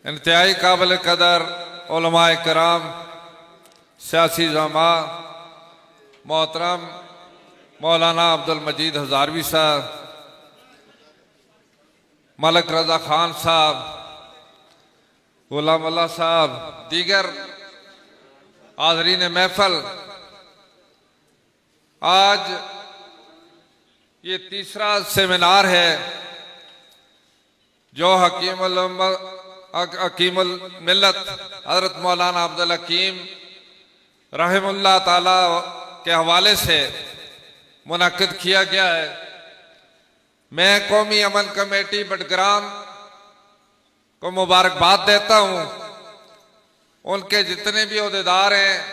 इंतहाई काबिल कदर उलमाए कराम, सियासी ज़मा, मोहतरम मौलाना अब्दुल मजीद हज़ारवी साहब, मलिक रज़ा खान साहब, गुलाम अल्लाह साहब, दीगर हाज़रीन महफल, आज ये तीसरा सेमिनार है जो हकीमुल मिल्लत हज़रत मौलाना अब्दुल हकीम रहमुल्लाह ताला के हवाले से मुनक्किद किया गया है। मैं कौमी अमन कमेटी बडग्राम को मुबारकबाद देता हूँ, उनके जितने भी ओहदेदार हैं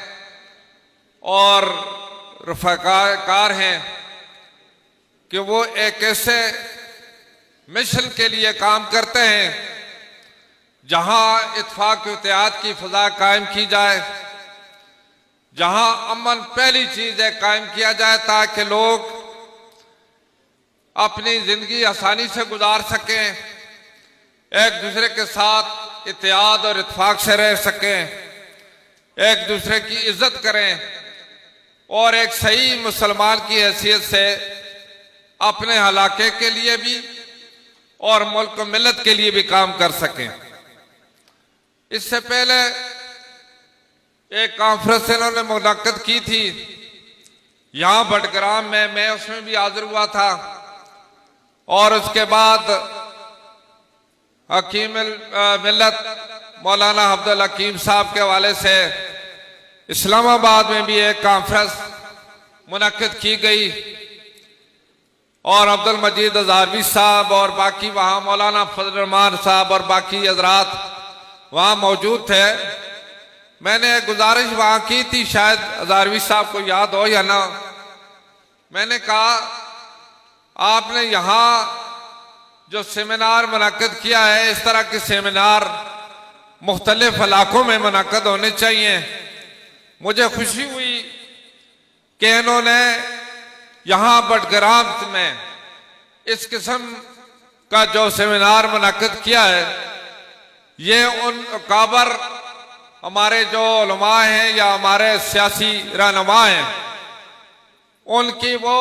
और रफ़ाकार हैं कि वो एक ऐसे मिशन के लिए काम करते हैं जहां इत्तेफाक इत्तेहाद की फ़ज़ा कायम की जाए, जहां अमन पहली चीज है कायम किया जाए ताकि लोग अपनी जिंदगी आसानी से गुजार सकें, एक दूसरे के साथ इत्तेहाद और इत्तेफाक से रह सकें, एक दूसरे की इज्जत करें और एक सही मुसलमान की हैसियत से अपने इलाके के लिए भी और मुल्क व मिल्लत के लिए भी काम कर सकें। इससे पहले एक कॉन्फ्रेंस इन्होंने मुनक्किद की थी यहाँ बडग्राम में, मैं उसमें भी हाजिर हुआ था और उसके बाद हकीम मिल्लत मौलाना अब्दुल हकीम साहब के हवाले से इस्लामाबाद में भी एक कॉन्फ्रेंस मुनक्किद की गई और अब्दुल मजीद हज़ारवी साहब और बाकी वहाँ मौलाना फजल रहमान साहब और बाकी हजरात वहाँ मौजूद थे। मैंने गुजारिश वहाँ की थी, शायद हज़ारवी साहब को याद हो या ना, मैंने कहा आपने यहाँ जो सेमिनार मुनक्किद किया है, इस तरह के सेमिनार मुख्तलिफ इलाकों में मुनक्किद होने चाहिए। मुझे खुशी हुई कि इन्होंने यहाँ बडग्राम में इस किस्म का जो सेमिनार मुनक्किद किया है, ये उन काबर हमारे जो उलमा हैं या हमारे सियासी रहनुमा हैं, उनकी वो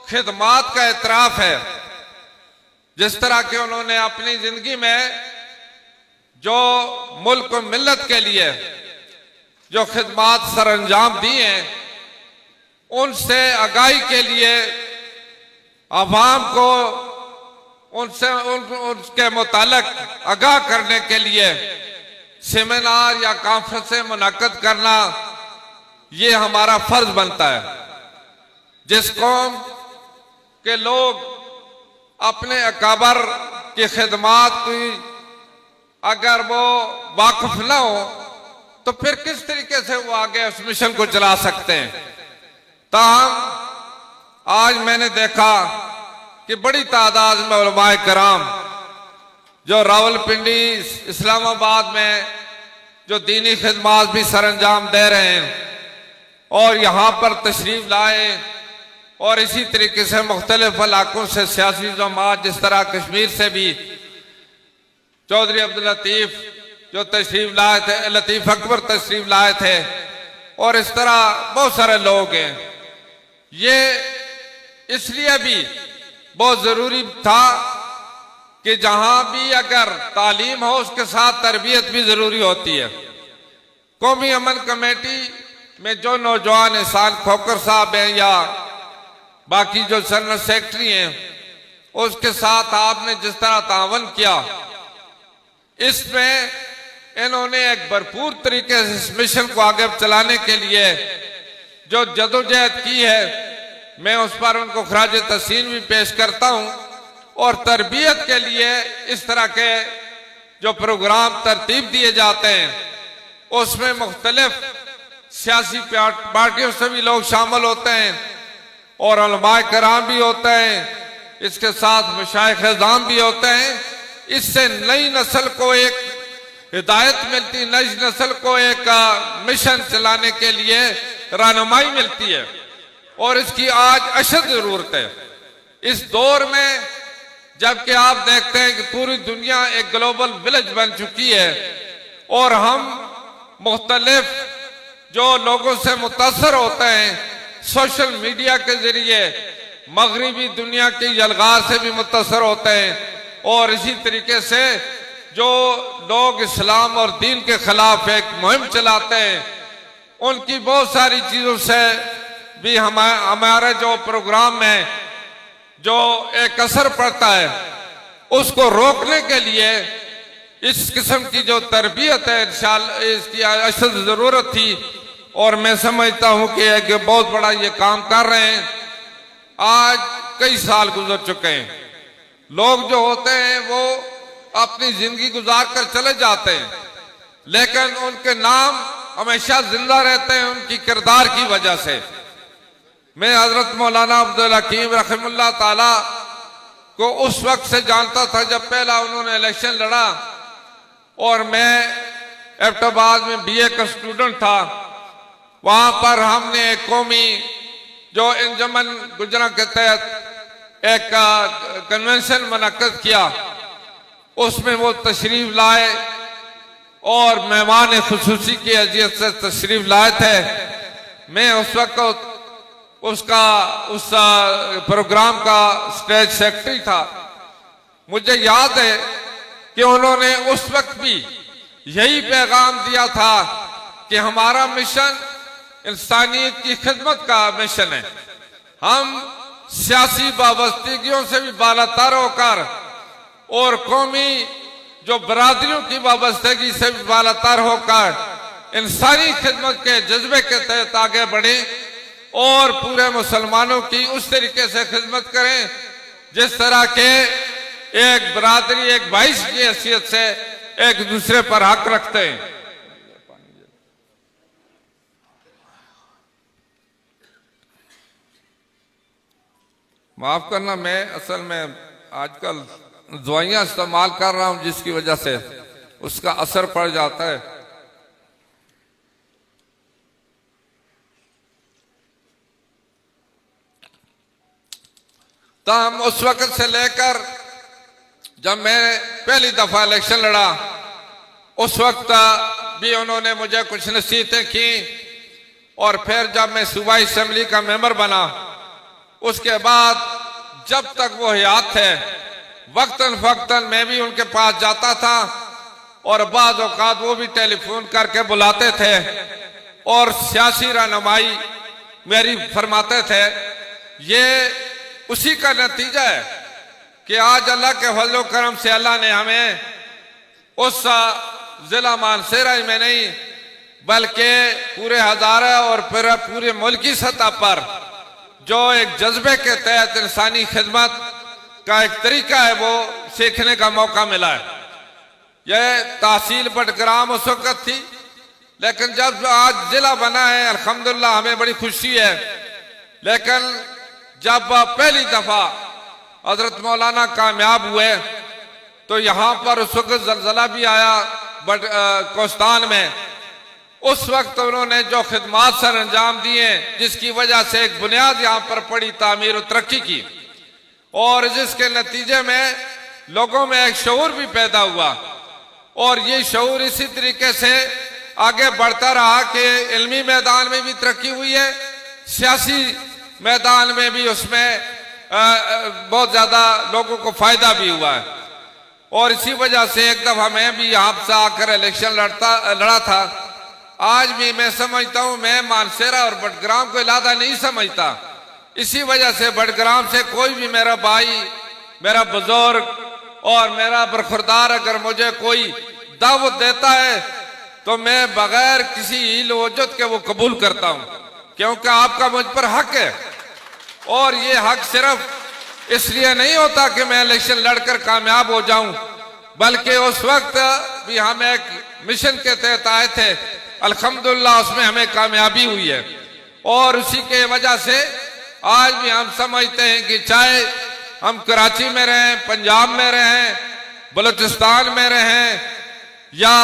खिदमात का एतराफ़ है। जिस तरह के उन्होंने अपनी जिंदगी में जो मुल्क व मिल्लत के लिए जो खिदमात सर अंजाम दी हैं, उनसे आगाही के लिए अवाम को उनके मुतालिक आगाह करने के लिए सेमिनार या कॉन्फ्रेंसें मुनक्किद करना ये हमारा फर्ज बनता है। जिस कौम के लोग अपने अकाबर की खिदमात की अगर वो वाकिफ ना हो तो फिर किस तरीके से वो आगे उस मिशन को चला सकते हैं। ताहम आज मैंने देखा कि बड़ी तादाद में उलमाए कराम जो रावलपिंडी इस्लामाबाद में जो दीनी खिदमात भी सर अंजाम दे रहे हैं और यहाँ पर तशरीफ लाए और इसी तरीके से मुख्तलिफ इलाकों से सियासी जमात, जिस तरह कश्मीर से भी चौधरी अब्दुल लतीफ जो तशरीफ लाए थे, लतीफ अकबर तशरीफ लाए थे और इस तरह बहुत सारे लोग हैं। ये इसलिए भी बहुत जरूरी था कि जहां भी अगर तालीम हो उसके साथ तरबियत भी जरूरी होती है। कौमी अमन कमेटी में जो नौजवान इंसान खोकर साहब हैं या बाकी जो जनरल सेक्रेटरी हैं, उसके साथ आपने जिस तरह तावन किया, इसमें इन्होंने एक भरपूर तरीके से इस मिशन को आगे चलाने के लिए जो जदोजहद की है, मैं उस पर उनको खराज तहसीन भी पेश करता हूं। और तरबियत के लिए इस तरह के जो प्रोग्राम तरतीब दिए जाते हैं, उसमें मुख्तलिफ सियासी पार्टियों से भी लोग शामिल होते हैं और उलमाए कराम भी होते हैं, इसके साथ मशाइख इज़ाम भी होते हैं। इससे नई नस्ल को एक हिदायत मिलती, नई नस्ल को एक मिशन चलाने के लिए रहनुमाई मिलती है और इसकी आज अशद जरूरत है। इस दौर में जबकि आप देखते हैं कि पूरी दुनिया एक ग्लोबल विलेज बन चुकी है और हम मुख्तलिफ जो लोगों से मुतासर होते हैं सोशल मीडिया के जरिए मगरिबी दुनिया की यलगार से भी मुतासर होते हैं। और इसी तरीके से जो लोग इस्लाम और दीन के खिलाफ एक मुहिम चलाते हैं उनकी बहुत सारी चीज़ों से भी हमारे जो प्रोग्राम में जो एक असर पड़ता है उसको रोकने के लिए इस किस्म की जो तरबियत है इंशाअल्लाह इसकी अशद ज़रूरत थी। और मैं समझता हूं कि एक बहुत बड़ा ये काम कर रहे हैं। आज कई साल गुजर चुके हैं, लोग जो होते हैं वो अपनी जिंदगी गुजार कर चले जाते हैं लेकिन उनके नाम हमेशा जिंदा रहते हैं उनकी किरदार की वजह से। मैं हजरत मौलाना अब्दुल हकीम रहमतुल्लाह ताला को उस वक्त से जानता था जब पहला उन्होंने इलेक्शन लड़ा और मैं एबटाबाद में बीए का स्टूडेंट था। वहां पर हमने एक कौमी जो इंजमन गुजरा के तहत एक कन्वेंशन मुनक्कद किया, उसमें वो तशरीफ लाए और मेहमान खुसूसी की हैसियत से तशरीफ लाए थे। मैं उस वक्त उस प्रोग्राम का स्टेज सेक्रेटरी था। मुझे याद है कि उन्होंने उस वक्त भी यही पैगाम दिया था कि हमारा मिशन इंसानियत की खिदमत का मिशन है। हम सियासी वाबस्तगियों से भी बालातर होकर और कौमी जो बरादरियों की वाबस्तगी से भी बालातर होकर इंसानी खिदमत के जज्बे के तहत आगे बढ़े और पूरे मुसलमानों की उस तरीके से खिदमत करें जिस तरह के एक बरादरी एक भाई की हैसियत से एक दूसरे पर हक रखते हैं। माफ करना, मैं असल में आजकल दवाइयां इस्तेमाल कर रहा हूं जिसकी वजह से उसका असर पड़ जाता है। तो हम उस वक्त से लेकर जब मैं पहली दफा इलेक्शन लड़ा उस वक्त भी उन्होंने मुझे कुछ नसीहतें की और फिर जब मैं सूबाई असेंबली का मेंबर बना उसके बाद जब तक वो हयात थे वक्तन फक्तन मैं भी उनके पास जाता था और बाज़ औक़ात वो भी टेलीफोन करके बुलाते थे और सियासी रहनुमाई मेरी फरमाते थे। ये उसी का नतीजा है कि आज अल्लाह के फजल करम से अल्लाह ने हमें उस जिला मानसेरा में नहीं बल्कि पूरे हज़ारा और फिर पूरे मुल्क की सतह पर जो एक जज्बे के तहत इंसानी खिदमत का एक तरीका है वो सीखने का मौका मिला है। यह तहसील बटग्राम उस वक्त थी लेकिन जब आज जिला बना है अल्हम्दुलिल्लाह हमें बड़ी खुशी है। लेकिन जब पहली दफा हजरत मौलाना कामयाब हुए तो यहाँ पर उस वक्त जलजला भी आया कोस्तान में। उस वक्त उन्होंने जो खिदमात सर अंजाम दिए जिसकी वजह से एक बुनियाद यहाँ पर पड़ी तामीर और तरक्की की और जिसके नतीजे में लोगों में एक शऊर भी पैदा हुआ और ये शऊर इसी तरीके से आगे बढ़ता रहा कि इल्मी मैदान में भी तरक्की हुई है, सियासी मैदान में भी उसमें बहुत ज्यादा लोगों को फायदा भी हुआ है। और इसी वजह से एक दफा मैं भी यहाँ से आकर इलेक्शन लड़ा था। आज भी मैं समझता हूँ मैं मानसेरा और बटग्राम को इलादा नहीं समझता। इसी वजह से बटग्राम से कोई भी मेरा भाई मेरा बुजुर्ग और मेरा बरखुरदार अगर मुझे कोई दावत देता है तो मैं बगैर किसी हील वजूद के वो कबूल करता हूँ क्योंकि आपका मुझ पर हक है। और ये हक सिर्फ इसलिए नहीं होता कि मैं इलेक्शन लड़कर कामयाब हो जाऊं बल्कि उस वक्त भी हम एक मिशन के तहत आए थे, अल्हम्दुलिल्लाह उसमें हमें कामयाबी हुई है। और उसी के वजह से आज भी हम समझते हैं कि चाहे हम कराची में रहें, पंजाब में रहें, बलूचिस्तान में रहें या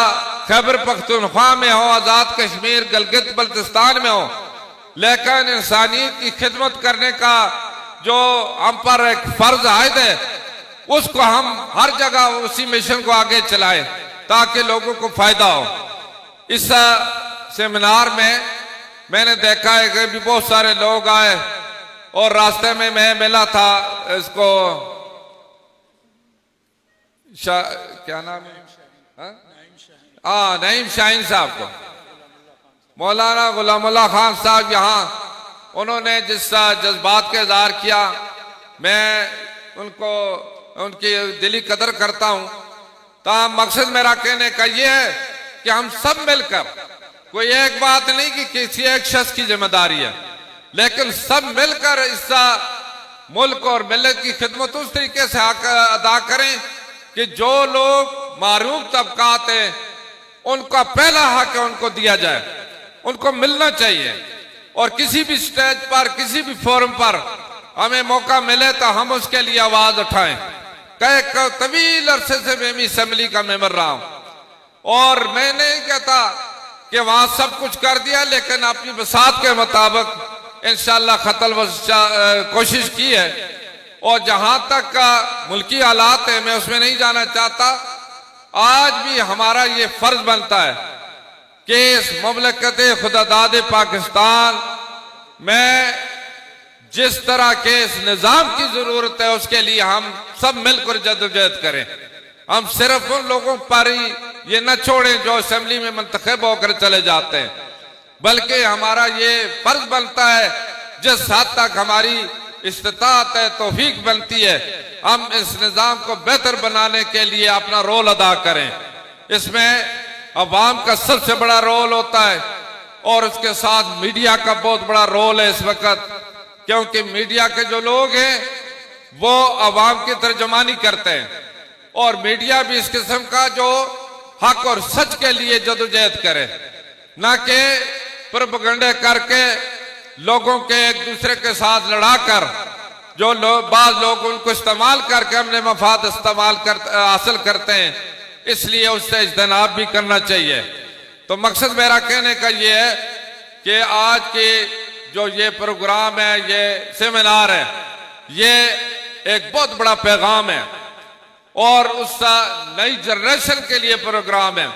खैबर पख्तूनख्वा में हो, आजाद कश्मीर, गिलगित बल्तिस्तान में हो, लेकिन इंसानियत की खिदमत करने का जो हम पर एक फर्ज आयद है उसको हम हर जगह उसी मिशन को आगे चलाएं ताकि लोगों को फायदा हो। इस सेमिनार में मैंने देखा है कि भी बहुत सारे लोग आए और रास्ते में मैं मिला था इसको क्या नाम है, नईम शाहीन साहब को, मौलाना गुलामुल्लाह खान साहब यहाँ, उन्होंने जिस जज्बात का इजहार किया, मैं उनको उनकी दिली कदर करता हूँ। ताहम मकसद मेरा कहने का ये है कि हम सब मिलकर, कोई एक बात नहीं कि किसी एक शख्स की जिम्मेदारी है, लेकिन सब मिलकर इस मुल्क और मिल्लत की खिदमत उस तरीके से अदा करें कि जो लोग मारूफ तबकात हैं उनका पहला हक है उनको दिया जाए, उनको मिलना चाहिए। और किसी भी स्टेज पर, किसी भी फोरम पर हमें मौका मिले तो हम उसके लिए आवाज उठाएं। कई तवील अरसे से मैं असेंबली का मेंबर रहा हूं और मैं नहीं कहता कि वहां सब कुछ कर दिया, लेकिन अपनी बसात के मुताबिक इंशाअल्लाह खतल कोशिश की है। और जहां तक का मुल्की हालात है मैं उसमें नहीं जाना चाहता। आज भी हमारा ये फर्ज बनता है कि इस मुमलकत खुदादाद पाकिस्तान में जिस तरह के इस निजाम की जरूरत है उसके लिए हम सब मिलकर जद्दोजहद करें। हम सिर्फ उन लोगों पर ही ये न छोड़ें जो असेंबली में मुंतखब होकर चले जाते हैं, बल्कि हमारा ये फर्ज बनता है जिस हद तक हमारी इस्तिताअत है, तौफीक बनती है, हम इस निजाम को बेहतर बनाने के लिए अपना रोल अदा करें। इसमें अवाम का सबसे बड़ा रोल होता है और उसके साथ मीडिया का बहुत बड़ा रोल है इस वक्त, क्योंकि मीडिया के जो लोग हैं वो अवाम की तर्जुमानी करते हैं और मीडिया भी इस किस्म का जो हक और सच के लिए जदोजहद करे, ना कि प्रोपेगेंडा करके लोगों के एक दूसरे के साथ लड़ाकर जो बाज लोग उनको इस्तेमाल करके अपने मफाद हासिल करते हैं, इसलिए उससे इज्तनाब भी करना चाहिए। तो मकसद मेरा कहने का ये है कि आज के जो ये प्रोग्राम है, ये सेमिनार है, ये एक बहुत बड़ा पैगाम है और उस नई जनरेशन के लिए प्रोग्राम है,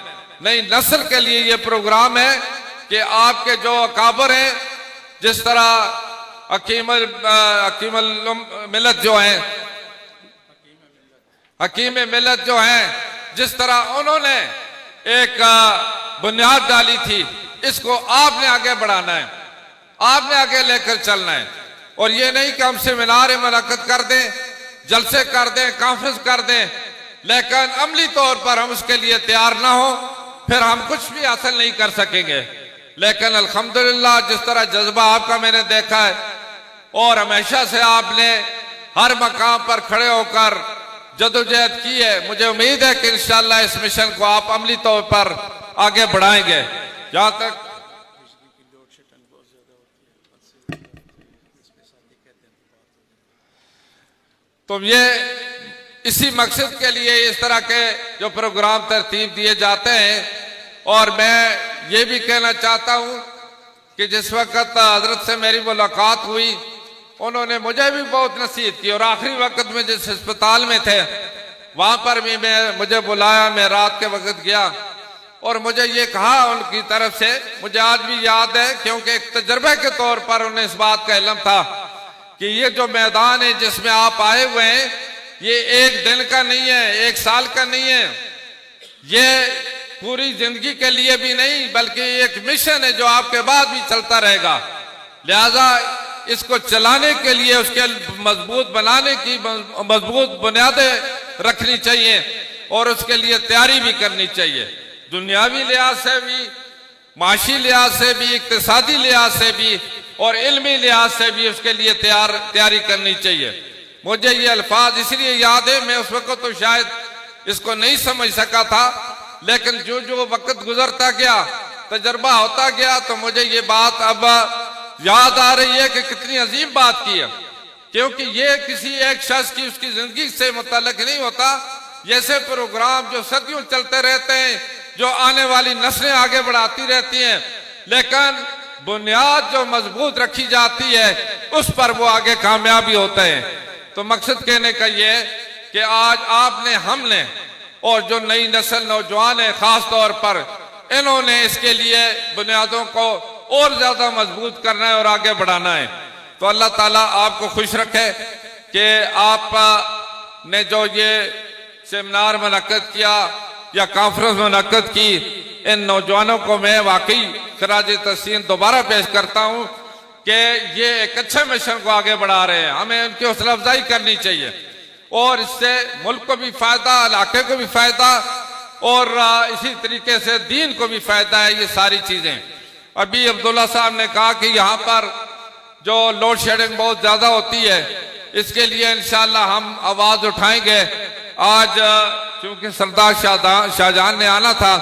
नई नस्ल के लिए ये प्रोग्राम है कि आपके जो अकाबर हैं, जिस तरह हकीम मिलत जो है, हकीम मिलत जो है, जिस तरह उन्होंने एक बुनियाद डाली थी, इसको आपने आगे बढ़ाना है, आपने आगे लेकर चलना है। और ये नहीं कि हम सेमिनार मुनक्किद कर दें, जलसे कर दें, कॉन्फ्रेंस कर दें, लेकिन अमली तौर पर हम उसके लिए तैयार ना हो, फिर हम कुछ भी हासिल नहीं कर सकेंगे। लेकिन अल्हम्दुलिल्लाह जिस तरह जज्बा आपका मैंने देखा है और हमेशा से आपने हर मकाम पर खड़े होकर जदोजहद की है, मुझे उम्मीद है कि इंशाअल्लाह इस मिशन को आप अमली तौर पर आगे बढ़ाएंगे। जहां तक तो ये इसी मकसद के लिए इस तरह के जो प्रोग्राम तरतीब दिए जाते हैं। और मैं ये भी कहना चाहता हूं कि जिस वक्त हजरत से मेरी मुलाकात हुई, उन्होंने मुझे भी बहुत नसीहत की और आखिरी वक्त में जिस अस्पताल में थे वहां पर भी मुझे बुलाया, मैं रात के वक्त गया और मुझे ये कहा उनकी तरफ से, मुझे आज भी याद है क्योंकि एक तजर्बे के तौर पर उन्हें इस बात का इल्म था कि ये जो मैदान है जिसमें आप आए हुए हैं, ये एक दिन का नहीं है, एक साल का नहीं है, ये पूरी जिंदगी के लिए भी नहीं, बल्कि एक मिशन है जो आपके बाद भी चलता रहेगा। लिहाजा इसको चलाने के लिए, उसके मजबूत बनाने की मजबूत बुनियादें रखनी चाहिए और उसके लिए तैयारी भी करनी चाहिए, दुनियावी लिहाज से भी, माशी लिहाज से भी, इक्तिसादी लिहाज से भी और इल्मी लिहाज से भी उसके लिए तैयारी करनी चाहिए। मुझे ये अल्फाज इसलिए याद है, मैं उस वक्त तो शायद इसको नहीं समझ सका था, लेकिन जो जो वक्त गुजरता गया, तजर्बा होता गया, तो मुझे ये बात अब याद आ रही है कि कितनी अजीम बात की है, क्योंकि ये किसी एक शख्स की उसकी जिंदगी से मुतल्लिक नहीं होता। जैसे प्रोग्राम जो सदियों चलते रहते हैं, जो आने वाली नस्लें आगे बढ़ाती रहती हैं, लेकिन बुनियाद जो मजबूत रखी जाती है उस पर वो आगे कामयाबी होते हैं। तो मकसद कहने का ये है कि आज आपने, हमने और जो नई नस्ल नौजवान है खास तौर पर, इन्होंने इसके लिए बुनियादों को और ज्यादा मजबूत करना है और आगे बढ़ाना है। तो अल्लाह ताला आपको खुश रखे कि आपने जो ये सेमिनार मुनक्कद किया या कॉन्फ्रेंस मुनक्कद की, इन नौजवानों को मैं वाकई खराज तहसीन दोबारा पेश करता हूँ कि ये एक अच्छे मिशन को आगे बढ़ा रहे हैं। हमें उनकी हौसला अफजाई करनी चाहिए और इससे मुल्क को भी फायदा, इलाके को भी फायदा और इसी तरीके से दीन को भी फायदा है। ये सारी चीजें, अभी अब्दुल्ला साहब ने कहा कि यहाँ पर जो लोड शेडिंग बहुत ज्यादा होती है, इसके लिए इंशाअल्लाह हम आवाज उठाएंगे। आज चूंकि सरदार शाहजहां ने आना था,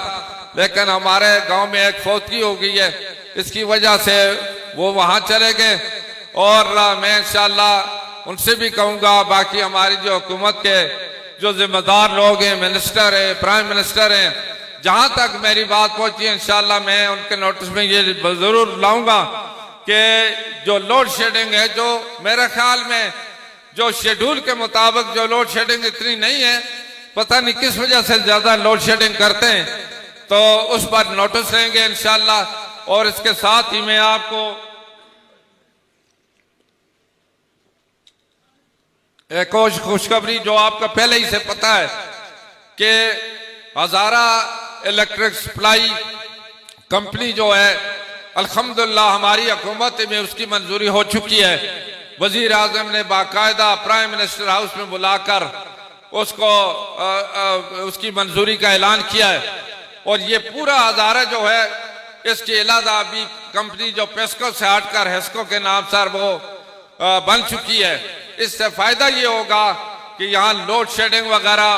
लेकिन हमारे गांव में एक फौतगी हो गई है, इसकी वजह से वो वहां चले गए और मैं इंशाअल्लाह उनसे भी कहूंगा, बाकी हमारी जो हुकूमत के जो जिम्मेदार लोग हैं, मिनिस्टर है, प्राइम मिनिस्टर हैं, जहां तक मेरी बात पहुंची इंशाअल्लाह मैं उनके नोटिस में ये जरूर लाऊंगा कि जो लोड शेडिंग है, जो मेरे ख्याल में जो शेड्यूल के मुताबिक जो लोड शेडिंग इतनी नहीं है, पता नहीं किस वजह से ज्यादा लोड शेडिंग करते हैं, तो उस पर नोटिस लेंगे इंशाअल्लाह। और इसके साथ ही मैं आपको एक और खुशखबरी, जो आपका पहले ही से पता है कि हजारा इलेक्ट्रिक सप्लाई कंपनी जो है, अल्हम्दुलिल्लाह हमारी हुकूमत में उसकी मंजूरी हो चुकी है। वजीर आजम ने बाकायदा प्राइम मिनिस्टर हाउस में बुलाकर उसको उसकी मंजूरी का ऐलान किया है और ये पूरा हजारा जो है, इसके अलावा अभी कंपनी जो पेस्को से हटकर हेस्को के नाम से वो बन चुकी है। इससे फायदा ये होगा कि यहाँ लोड शेडिंग वगैरह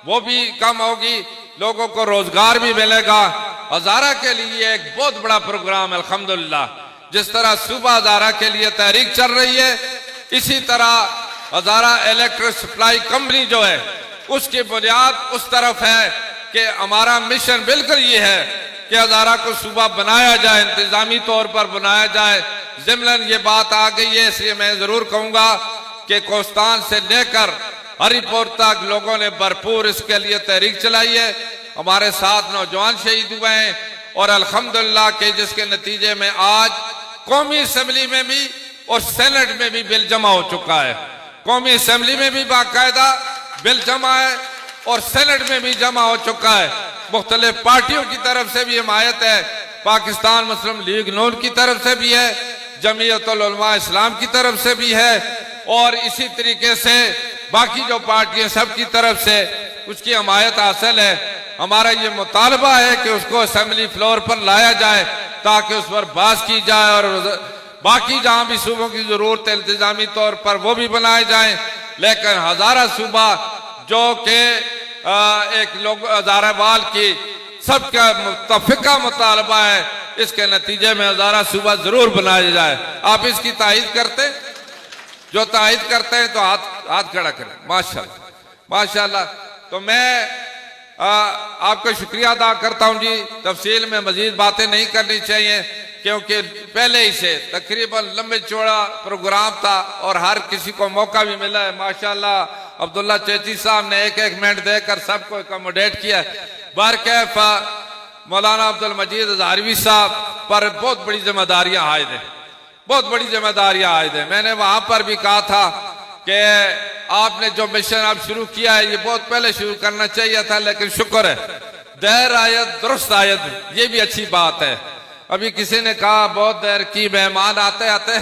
वो भी कम होगी, लोगों को रोजगार भी मिलेगा। हजारा के लिए एक बहुत बड़ा प्रोग्राम है अल्हम्दुलिल्लाह। जिस तरह सूबा हजारा के लिए तहरीक चल रही है, इसी तरह हजारा इलेक्ट्रिक सप्लाई कंपनी जो है, उसकी बुनियाद उस तरफ है कि हमारा मिशन बिल्कुल ये है कि हजारा को सूबा बनाया जाए, इंतजामी तौर पर बनाया जाए। ज़िमलन ये बात आ गई है, इसलिए मैं जरूर कहूंगा कि कोस्तान से लेकर हरिपुर तक लोगों ने भरपूर इसके लिए तहरीक चलाई है। हमारे साथ नौजवान शहीद हुए हैं और अल्हम्दुलिल्लाह के जिसके नतीजे में आज कौमी असेंबली में भी और सेनेट में भी बिल जमा हो चुका है। कौमी असेंबली में भी बाकायदा बिल जमा है और सेनेट में भी जमा हो चुका है। मुख्तलिफ पार्टियों की तरफ से भी हिमायत है, पाकिस्तान मुस्लिम लीग नून की तरफ से भी है, जमीयतुल उलमा इस्लाम की तरफ से भी है और इसी तरीके से बाकी जो पार्टियां सब की तरफ से उसकी हिमायत हासिल है। हमारा ये मुतालबा है कि उसको असेंबली फ्लोर पर लाया जाए ताकि उस पर बहस की जाए और बाकी जहां भी सूबों की जरूरत है इंतजामी तौर पर वो भी बनाए जाए। लेकिन हजारा सूबा जो कि एक लोग हजाराबाद की सबका मुत्तफिका मुतालबा है, इसके नतीजे में हजारा सूबा जरूर बनाया जाए। आप इसकी तायद करते, जो तायद करते हैं तो हाथ खड़ा करें। माशाल्लाह माशाल्लाह। तो मैं आपका शुक्रिया अदा करता हूं जी। तफसील में मजीद बातें नहीं करनी चाहिए क्योंकि पहले ही से तकरीबन लंबे चौड़ा प्रोग्राम था और हर किसी को मौका भी मिला है। माशाल्लाह अब्दुल्ला चेची साहब ने एक मिनट देकर सबको अकोमोडेट किया। बारकैफ मौलाना अब्दुल मजीद हजारवी साहब पर बहुत बड़ी जिम्मेदारियां आयद है, बहुत बड़ी जिम्मेदारियां आयद है। मैंने वहां पर भी कहा था कि आपने जो मिशन अब शुरू किया है ये बहुत पहले शुरू करना चाहिए था, लेकिन शुक्र है देर आयत दुरुस्त आयत, ये भी अच्छी बात है। अभी किसी ने कहा बहुत देर की, मेहमान आते आते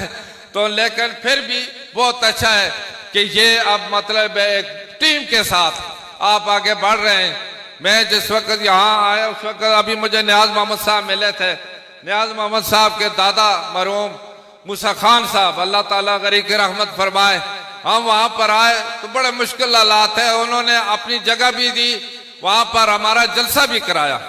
तो, लेकिन फिर भी बहुत अच्छा है कि ये अब मतलब एक टीम के साथ आप आगे बढ़ रहे हैं। मैं जिस वक्त यहाँ आया उस वक्त अभी मुझे नियाज मोहम्मद साहब मिले थे। नियाज मोहम्मद साहब के दादा मरहूम मूसा खान साहब, अल्लाह ताला गरीब की रहमत फरमाए, हम वहां पर आए तो बड़े मुश्किल हालात है। उन्होंने अपनी जगह भी दी, वहां पर हमारा जलसा भी कराया,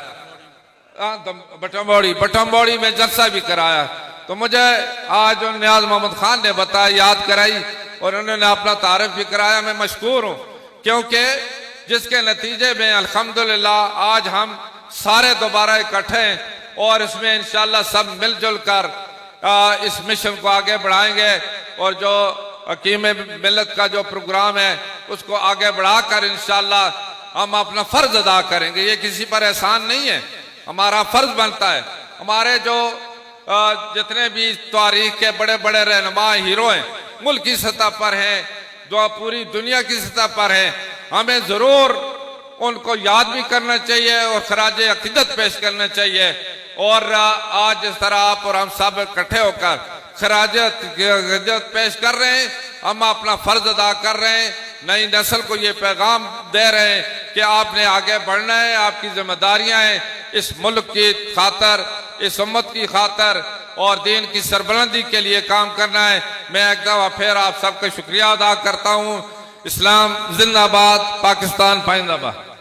बटमबौड़ी में जलसा भी कराया। तो मुझे आज नियाज मोहम्मद खान ने बताया, याद कराई और उन्होंने अपना तारीफ भी कराया। मैं मशकूर हूँ क्योंकि जिसके नतीजे में अल्हम्दुलिल्लाह आज हम सारे दोबारा इकट्ठे हैं और इसमें इंशाल्लाह सब मिलजुल कर इस मिशन को आगे बढ़ाएंगे। और जो हकीम मिल्लत का जो प्रोग्राम है उसको आगे बढ़ाकर इंशाअल्लाह हम अपना फर्ज अदा करेंगे। ये किसी पर एहसान नहीं है, हमारा फर्ज बनता है। हमारे जो जितने भी तारीख के बड़े बड़े रहनुमा हीरो हैं, मुल्क की सतह पर हैं, जो पूरी दुनिया की सतह पर हैं, हमें जरूर उनको याद भी करना चाहिए और खराज अकीदत पेश करना चाहिए। और आज जिस तरह आप और हम सब इकट्ठे होकर खराज अकीदत पेश कर रहे हैं, हम अपना फर्ज अदा कर रहे हैं, नई नस्ल को ये पैगाम दे रहे हैं कि आपने आगे बढ़ना है, आपकी जिम्मेदारियां हैं इस मुल्क की खातर, इस उम्मत की खातर और दीन की सरबलंदी के लिए काम करना है। मैं एक दफा फिर आप सबका शुक्रिया अदा करता हूँ। इस्लाम जिंदाबाद, पाकिस्तान पाइंदाबाद।